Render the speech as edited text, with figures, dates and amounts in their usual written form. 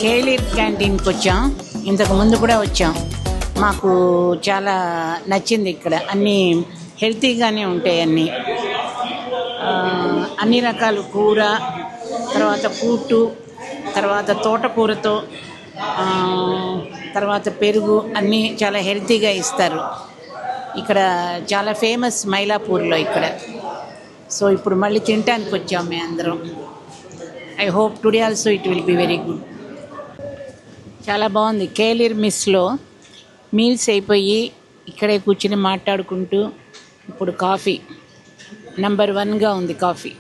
కేలిర్ క్యాంటీన్కి వచ్చాం. ఇంతకు ముందు కూడా వచ్చాం. మాకు చాలా నచ్చింది. ఇక్కడ అన్నీ హెల్తీగానే ఉంటాయి. అన్ని రకాల కూర, తర్వాత కూటు, తర్వాత తోటకూరతో, తర్వాత పెరుగు అన్నీ చాలా హెల్తీగా ఇస్తారు. ఇక్కడ చాలా ఫేమస్ మైలాపూర్లో ఇక్కడ. సో ఇప్పుడు మళ్ళీ తినడానికి వచ్చాం మేము అందరం. I hope today also it will be very good. చాలా బాగుంది. కేలిర్ మిస్లో మీల్స్ అయిపోయి ఇక్కడే కూర్చుని మాట్లాడుకుంటూ ఇప్పుడు కాఫీ నంబర్ 1గా ఉంది కాఫీ.